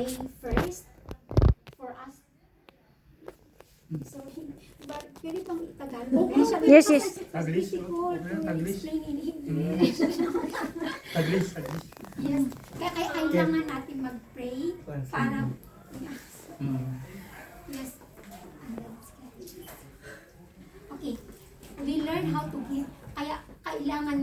pray first for us. So, but pwede pang Tagalog. Yes, yes. Taglish, Difficult no? to Taglish. explain in English. Taglish. Yes. Kaya kailangan natin mag-pray para... Yes. Okay. We learn how to give. Kaya kailangan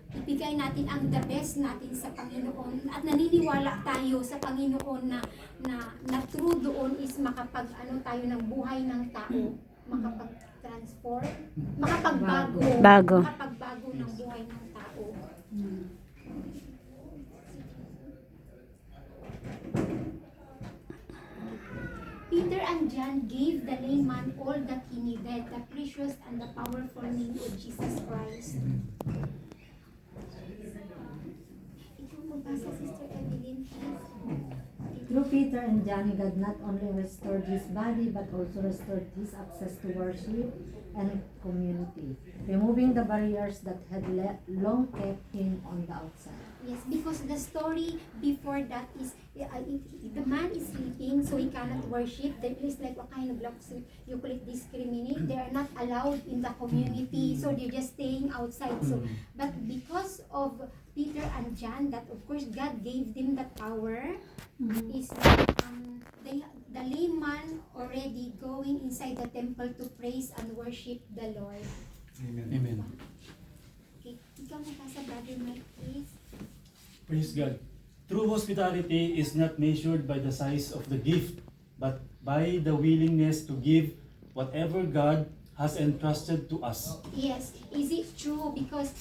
ibigay natin ang the best natin sa Panginoon at naniniwala tayo sa Panginoon na true doon is tayo ng buhay ng tao, makapag-transform, makapagbago ng buhay ng tao. Peter and John gave the layman all that he needed, the precious and the powerful name of Jesus Christ. Ikaw magbasa, Sister Evelyn, please. Through Peter and John, God not only restored his body but also restored his access to worship and community, removing the barriers that had long kept him on the outside. Yes, because the story before that is the man is sleeping, so he cannot worship. There is like what kind of blocks you call it discriminate. They are not allowed in the community, so they're just staying outside. So, but because of Peter and John, that of course God gave them the power. Is the layman already going inside the temple to praise and worship the Lord. Amen. Okay, ikaw magbasa, Brother Mike, please. Praise God. True hospitality is not measured by the size of the gift, but by the willingness to give whatever God has entrusted to us. Yes, is it true? Because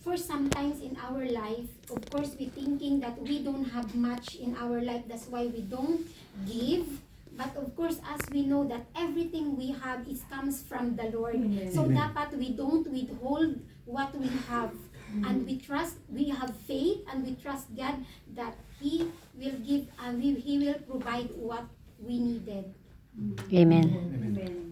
for sometimes in our life, of course, we thinking that we don't have much in our life. That's why we don't give. But of course, as we know that everything we have comes from the Lord. So dapat we don't withhold what we have. And we have faith and we trust God that He will give and He will provide what we needed. Amen. Amen.